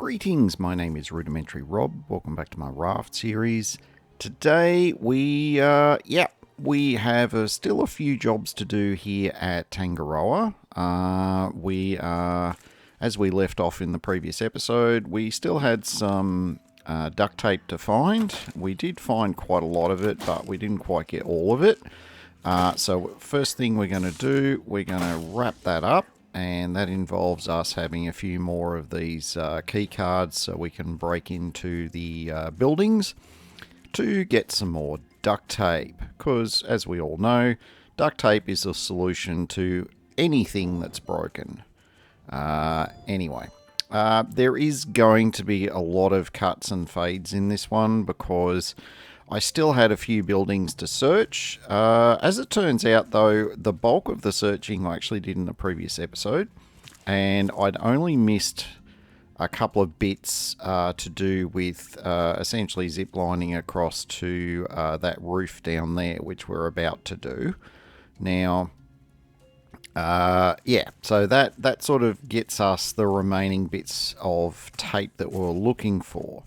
Greetings, my name is Rudimentary Rob. Welcome back to my Raft series. Today we have still a few jobs to do here at Tangaroa. As we left off in the previous episode, we still had some duct tape to find. We did find quite a lot of it, but we didn't quite get all of it. So first thing we're going to do, we're going to wrap that up. And that involves us having a few more of these key cards so we can break into the buildings to get some more duct tape. Because, as we all know, duct tape is a solution to anything that's broken. Anyway, there is going to be a lot of cuts and fades in this one because I still had a few buildings to search. As it turns out, though, the bulk of the searching I actually did in the previous episode, and I'd only missed a couple of bits to do with essentially ziplining across to that roof down there, which we're about to do. Now, so that sort of gets us the remaining bits of tape that we're looking for.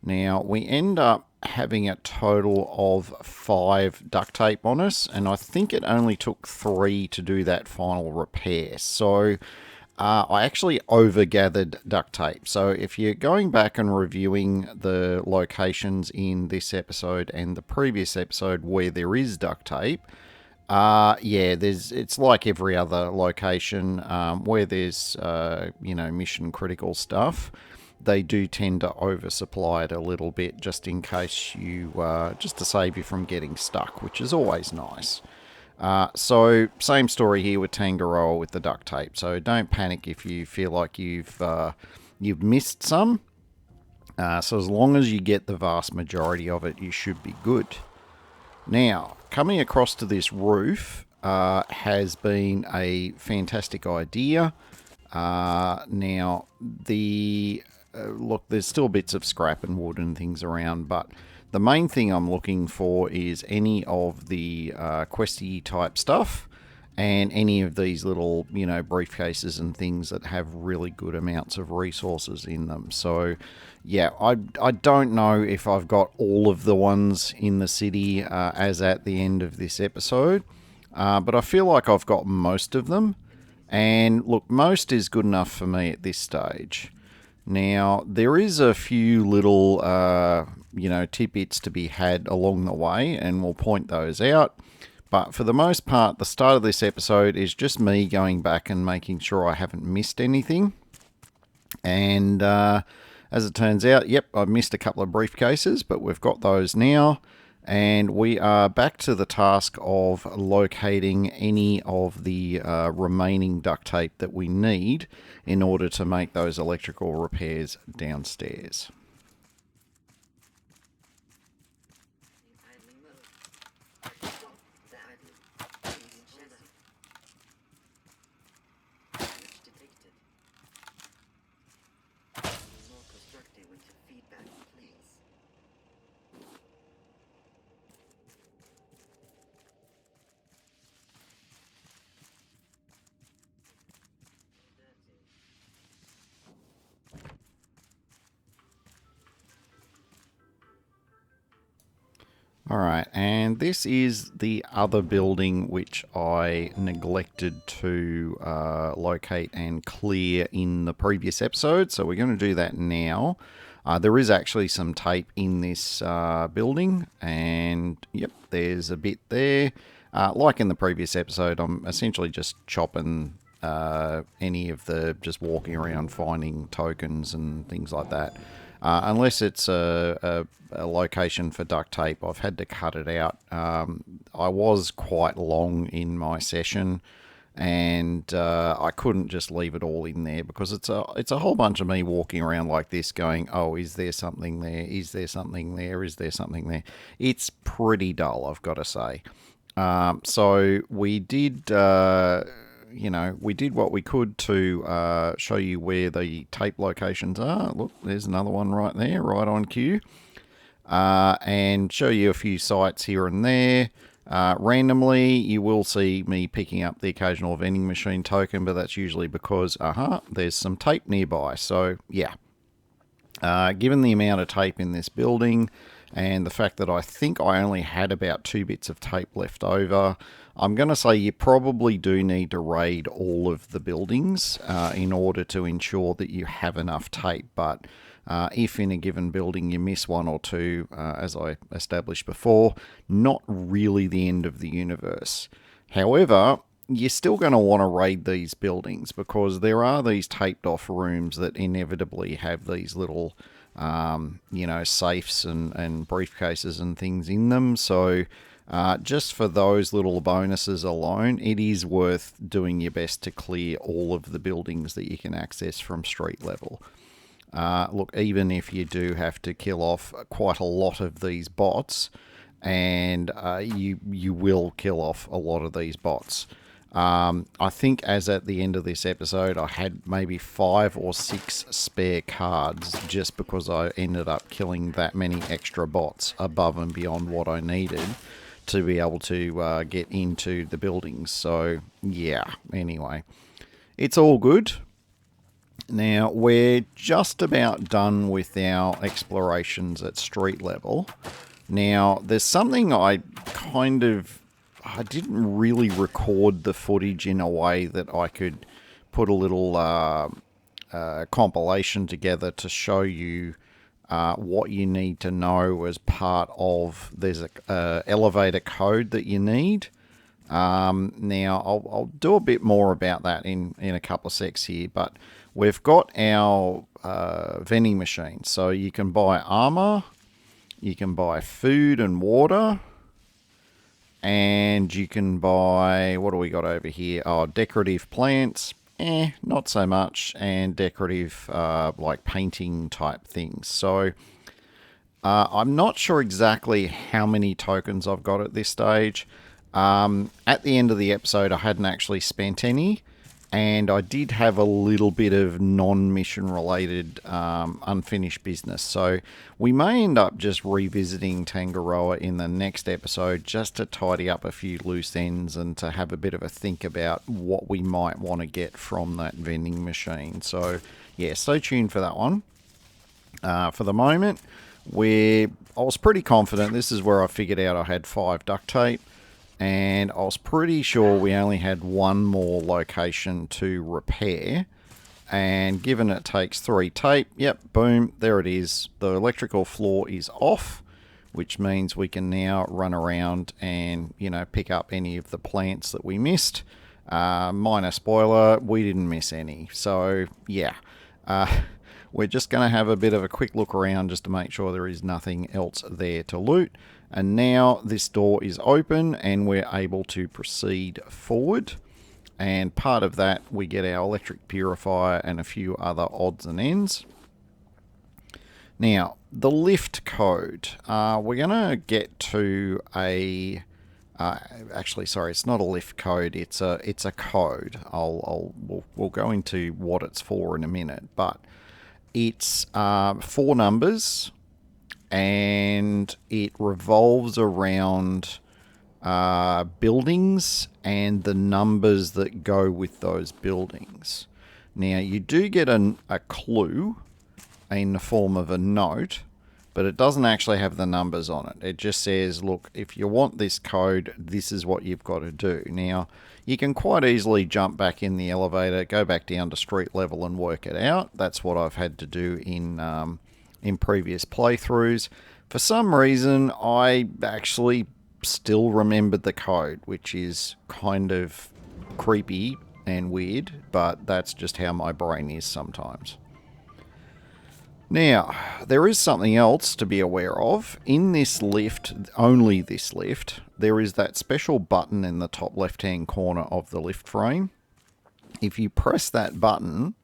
Now, we end up having a total of 5 duct tape on us, and I think it only took 3 to do that final repair. So I actually overgathered duct tape. So if you're going back and reviewing the locations in this episode and the previous episode where there is duct tape, it's like every other location where there's mission critical stuff. They do tend to oversupply it a little bit just in case just to save you from getting stuck, which is always nice. So same story here with Tangaroa with the duct tape. So don't panic if you feel like you've missed some. So as long as you get the vast majority of it, you should be good. Now, coming across to this roof has been a fantastic idea. Look, there's still bits of scrap and wood and things around, but the main thing I'm looking for is any of the questy type stuff and any of these little, briefcases and things that have really good amounts of resources in them. So, yeah, I don't know if I've got all of the ones in the city as at the end of this episode, but I feel like I've got most of them. And look, most is good enough for me at this stage. Now, there is a few little, tidbits to be had along the way, and we'll point those out. But for the most part, the start of this episode is just me going back and making sure I haven't missed anything. And as it turns out, I've missed a couple of briefcases, but we've got those now. And we are back to the task of locating any of the remaining duct tape that we need in order to make those electrical repairs downstairs. Alright, and this is the other building which I neglected to locate and clear in the previous episode, so we're going to do that now. There is actually some tape in this building, and there's a bit there. Like in the previous episode, I'm essentially just chopping any of just walking around finding tokens and things like that. Unless it's a location for duct tape, I've had to cut it out. I was quite long in my session, and I couldn't just leave it all in there because it's a whole bunch of me walking around like this going, oh, is there something there? Is there something there? Is there something there? It's pretty dull, I've got to say. So we did... we did what we could to show you where the tape locations are. Look, there's another one right there, right on cue. And show you a few sites here and there. Randomly, you will see me picking up the occasional vending machine token, but that's usually because, there's some tape nearby. So, yeah. Given the amount of tape in this building and the fact that I think I only had about 2 bits of tape left over, I'm going to say you probably do need to raid all of the buildings in order to ensure that you have enough tape. But if in a given building you miss one or two, as I established before, not really the end of the universe. However, you're still going to want to raid these buildings because there are these taped off rooms that inevitably have these little, safes and briefcases and things in them. So just for those little bonuses alone, it is worth doing your best to clear all of the buildings that you can access from street level. Look, even if you do have to kill off quite a lot of these bots, and you will kill off a lot of these bots. I think as at the end of this episode, I had maybe 5 or 6 spare cards just because I ended up killing that many extra bots above and beyond what I needed to be able to get into the buildings. So, yeah, anyway, it's all good. Now, we're just about done with our explorations at street level. Now, there's something I didn't really record the footage in a way that I could put a little compilation together to show you what you need to know as part of, there's a elevator code that you need. Now, I'll do a bit more about that in a couple of secs here, but we've got our vending machine. So you can buy armor, you can buy food and water, and you can buy, what do we got over here? Oh, decorative plants, not so much, and decorative like painting type things. So I'm not sure exactly how many tokens I've got at this stage. At the end of the episode, I hadn't actually spent any, and I did have a little bit of non-mission related unfinished business. So we may end up just revisiting Tangaroa in the next episode just to tidy up a few loose ends and to have a bit of a think about what we might want to get from that vending machine. So yeah, stay tuned for that one. For the moment, I was pretty confident. This is where I figured out I had 5 duct tape. And I was pretty sure we only had one more location to repair. And given it takes 3 tape, yep, boom, there it is. The electrical floor is off, which means we can now run around and, pick up any of the plants that we missed. Minor spoiler, we didn't miss any. So, yeah. We're just going to have a bit of a quick look around just to make sure there is nothing else there to loot. And now this door is open and we're able to proceed forward. And part of that, we get our electric purifier and a few other odds and ends. Now, the lift code. We're going to get to a... actually, sorry, it's not a lift code. It's a code. We'll go into what it's for in a minute. But it's 4 numbers. And it revolves around buildings and the numbers that go with those buildings. Now, you do get a clue in the form of a note, but it doesn't actually have the numbers on it. It just says, look, if you want this code, this is what you've got to do. Now, you can quite easily jump back in the elevator, go back down to street level and work it out. That's what I've had to do in previous playthroughs. For some reason, I actually still remembered the code, which is kind of creepy and weird, but that's just how my brain is sometimes. Now, there is something else to be aware of. In this lift, only this lift, there is that special button in the top left-hand corner of the lift frame. If you press that button,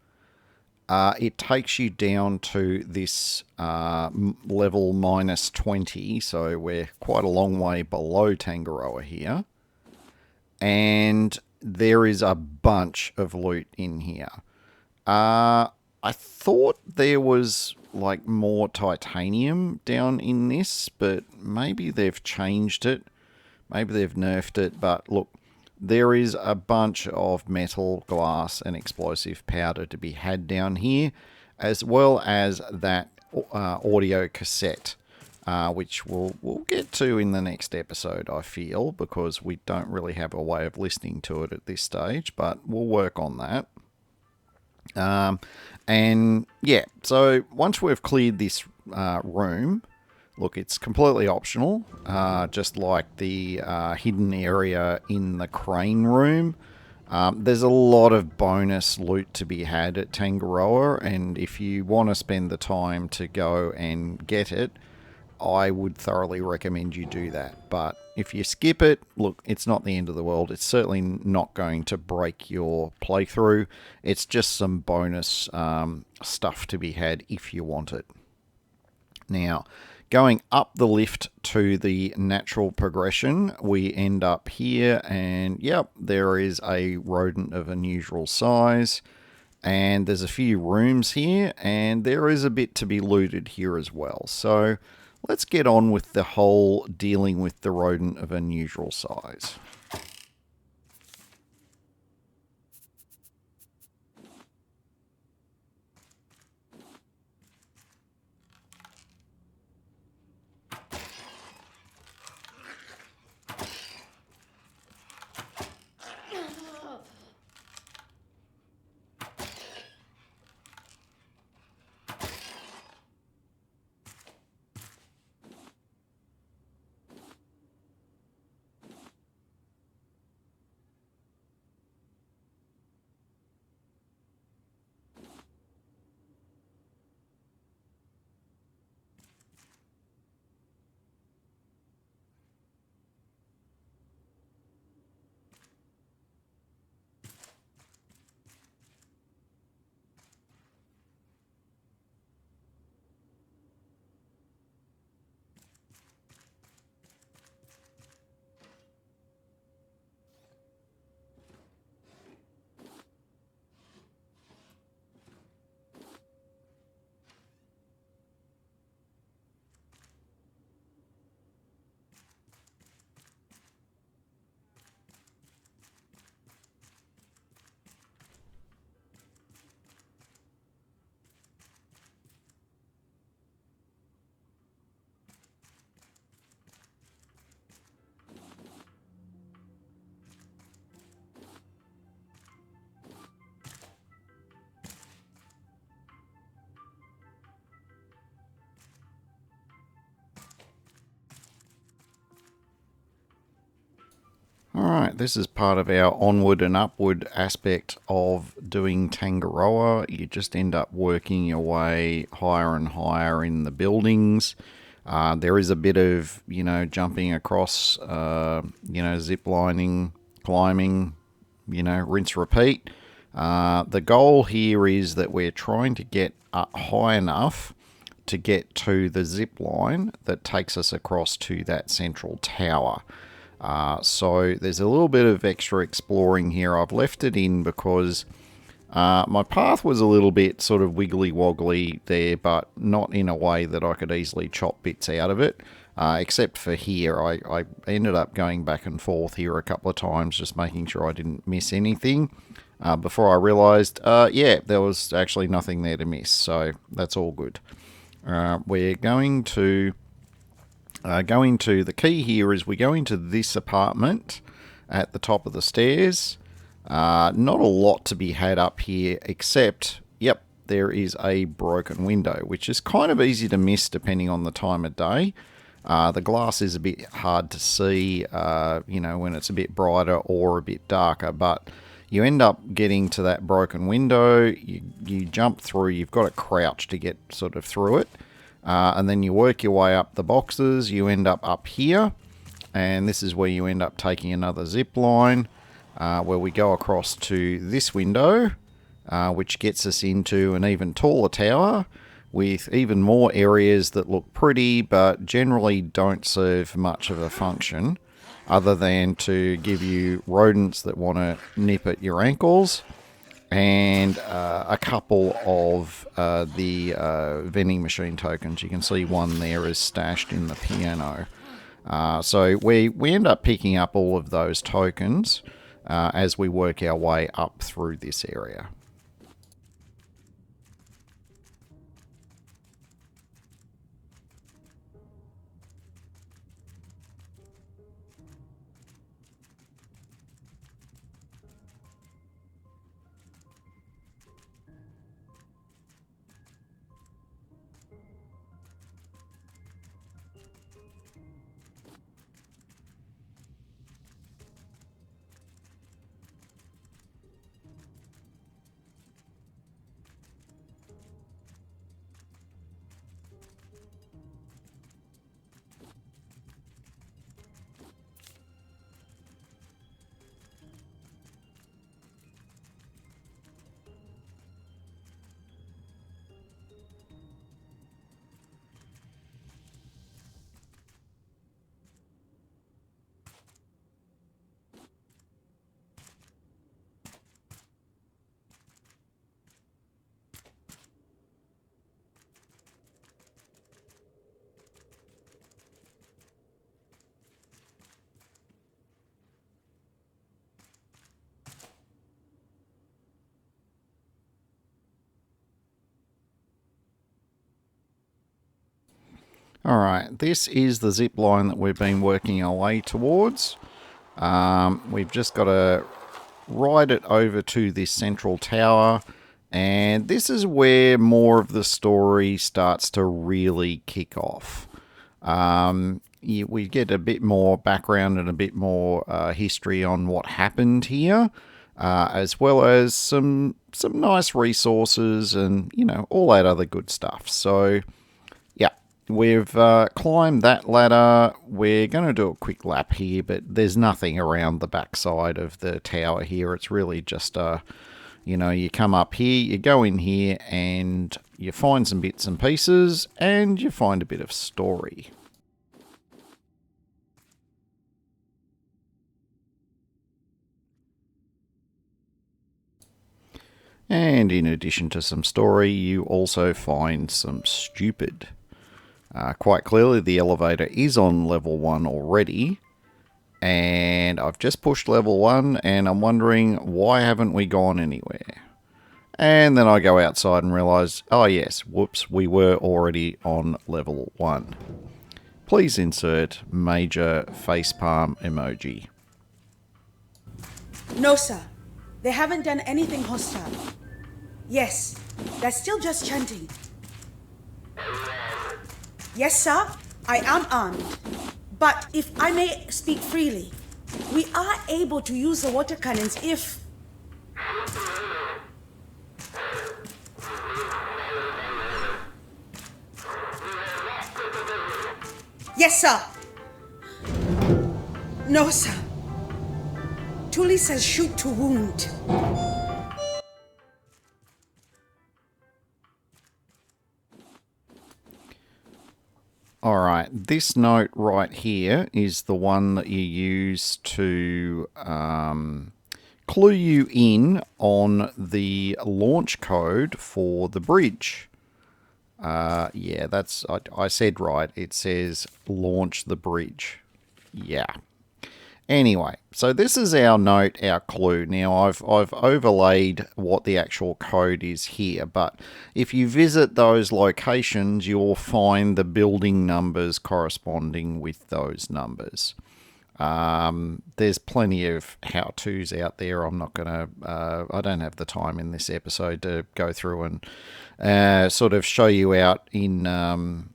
it takes you down to this level minus 20, so we're quite a long way below Tangaroa here. And there is a bunch of loot in here. I thought there was like more titanium down in this, but maybe they've changed it. Maybe they've nerfed it, but look, there is a bunch of metal, glass, and explosive powder to be had down here, as well as that audio cassette, which we'll get to in the next episode, I feel, because we don't really have a way of listening to it at this stage, but we'll work on that. And yeah, so once we've cleared this room, look, it's completely optional, just like the hidden area in the crane room. There's a lot of bonus loot to be had at Tangaroa, and if you want to spend the time to go and get it, I would thoroughly recommend you do that. But if you skip it, look, it's not the end of the world. It's certainly not going to break your playthrough. It's just some bonus stuff to be had if you want it. Now, going up the lift to the natural progression, we end up here, and yep, there is a rodent of unusual size. And there's a few rooms here, and there is a bit to be looted here as well. So let's get on with the whole dealing with the rodent of unusual size. Alright, this is part of our onward and upward aspect of doing Tangaroa. You just end up working your way higher and higher in the buildings. There is a bit of, jumping across, zip lining, climbing, rinse, repeat. The goal here is that we're trying to get up high enough to get to the zip line that takes us across to that central tower. So there's a little bit of extra exploring here. I've left it in because my path was a little bit sort of wiggly woggly there, but not in a way that I could easily chop bits out of it. Except for here, I ended up going back and forth here a couple of times, just making sure I didn't miss anything. Before I realised, there was actually nothing there to miss, so that's all good. We're going to... the key here is we go into this apartment at the top of the stairs. Not a lot to be had up here, except, there is a broken window, which is kind of easy to miss depending on the time of day. The glass is a bit hard to see, when it's a bit brighter or a bit darker, but you end up getting to that broken window, you jump through, you've got to crouch to get sort of through it. And then you work your way up the boxes, you end up here, and this is where you end up taking another zip line, where we go across to this window, which gets us into an even taller tower, with even more areas that look pretty, but generally don't serve much of a function, other than to give you rodents that want to nip at your ankles, and a couple of the vending machine tokens. You can see one there is stashed in the piano. So we end up picking up all of those tokens as we work our way up through this area. Alright, this is the zip line that we've been working our way towards. We've just got to ride it over to this central tower, and this is where more of the story starts to really kick off. We get a bit more background and a bit more history on what happened here, as well as some nice resources and, you know, all that other good stuff. So, yeah, we've climbed that ladder. We're going to do a quick lap here, but there's nothing around the backside of the tower here. It's really just you know, you come up here, you go in here, and you find some bits and pieces, and you find a bit of story. And in addition to some story, you also find some stupid. Quite clearly, the elevator is on level 1 already, and I've just pushed level 1, and I'm wondering, why haven't we gone anywhere? And then I go outside and realise, oh yes, whoops, we were already on level 1. Please insert major facepalm emoji. No, sir. They haven't done anything hostile. Yes, they're still just chanting. Yes, sir, I am armed. But if I may speak freely, we are able to use the water cannons if... Yes, sir. No, sir. Tuli says shoot to wound. Alright, this note right here is the one that you use to clue you in on the launch code for the bridge. Yeah, that's... I said right. It says launch the bridge. Yeah. Anyway, so this is our note, our clue. Now, I've overlaid what the actual code is here, but if you visit those locations, you'll find the building numbers corresponding with those numbers. There's plenty of how-tos out there. I'm not going to... I don't have the time in this episode to go through and sort of show you out in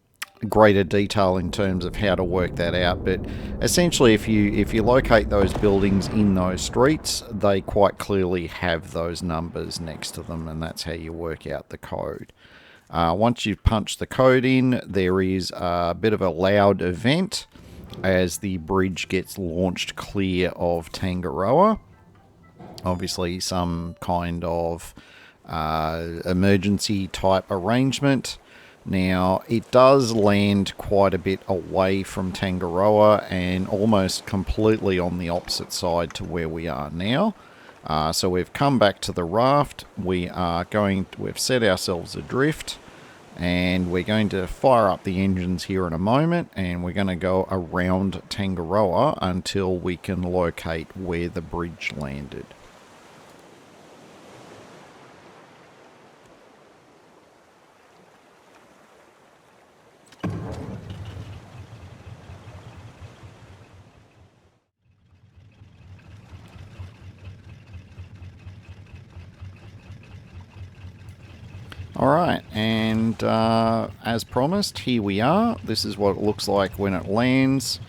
greater detail in terms of how to work that out, but essentially if you locate those buildings in those streets, they quite clearly have those numbers next to them, and that's how you work out the code. Once you've punched the code in, there is a bit of a loud event as the bridge gets launched clear of Tangaroa. Obviously some kind of emergency type arrangement. Now, it does land quite a bit away from Tangaroa and almost completely on the opposite side to where we are now. So we've come back to the raft. We've set ourselves adrift, and we're going to fire up the engines here in a moment, and we're going to go around Tangaroa until we can locate where the bridge landed. Alright, and as promised, here we are. This is what it looks like when it lands.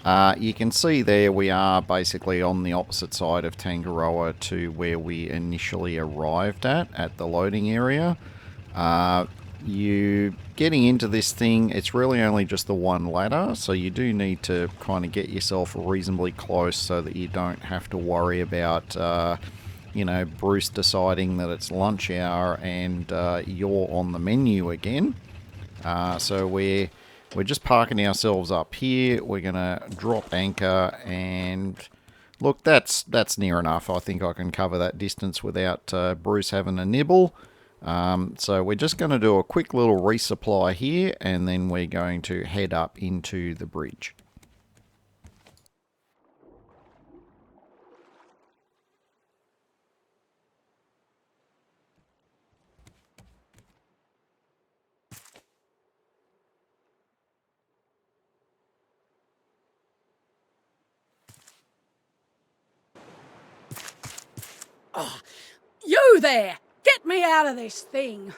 You can see there we are basically on the opposite side of Tangaroa to where we initially arrived at the loading area. You getting into this thing, it's really only just the one ladder, so you do need to kind of get yourself reasonably close so that you don't have to worry about you know, Bruce deciding that it's lunch hour and you're on the menu again. So we're just parking ourselves up here. We're gonna drop anchor, and look, that's near enough. I think I can cover that distance without Bruce having a nibble. So we're just going to do a quick little resupply here, and then we're going to head up into the bridge. You there! Get me out of this thing!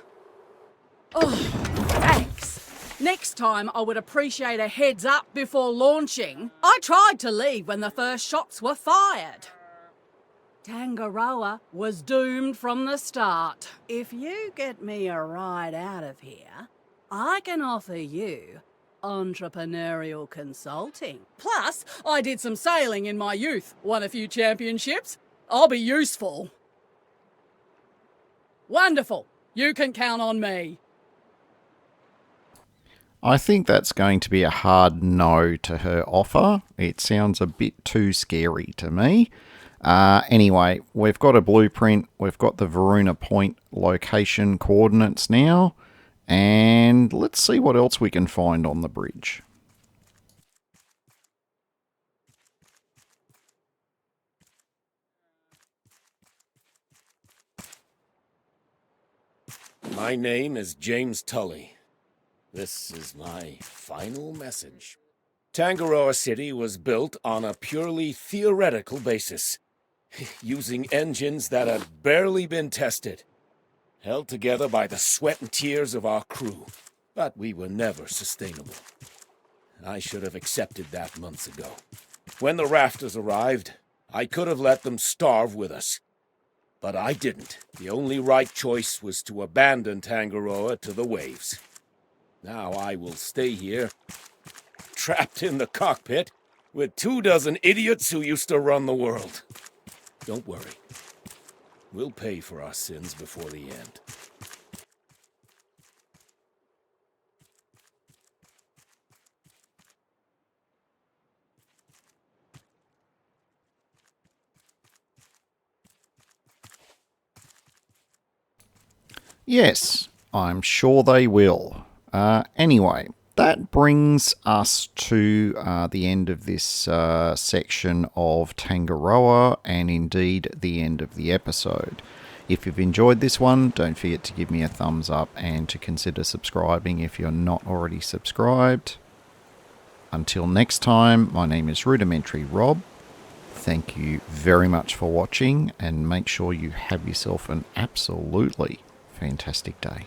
Oh, thanks. Next time I would appreciate a heads up before launching. I tried to leave when the first shots were fired. Tangaroa was doomed from the start. If you get me a ride out of here, I can offer you entrepreneurial consulting. Plus, I did some sailing in my youth, won a few championships. I'll be useful. Wonderful. You can count on me. I think that's going to be a hard no to her offer. It sounds a bit too scary to me. Anyway, we've got a blueprint. We've got the Varuna Point location coordinates now. And let's see what else we can find on the bridge. My name is James Tully. This is my final message. Tangaroa City was built on a purely theoretical basis, using engines that had barely been tested, held together by the sweat and tears of our crew. But we were never sustainable. I should have accepted that months ago. When the rafters arrived, I could have let them starve with us. But I didn't. The only right choice was to abandon Tangaroa to the waves. Now I will stay here, trapped in the cockpit, with 24 idiots who used to run the world. Don't worry. We'll pay for our sins before the end. Yes, I'm sure they will. Anyway, that brings us to the end of this section of Tangaroa, and indeed the end of the episode. If you've enjoyed this one, don't forget to give me a thumbs up and to consider subscribing if you're not already subscribed. Until next time, my name is Rudimentary Rob. Thank you very much for watching, and make sure you have yourself an absolutely fantastic day.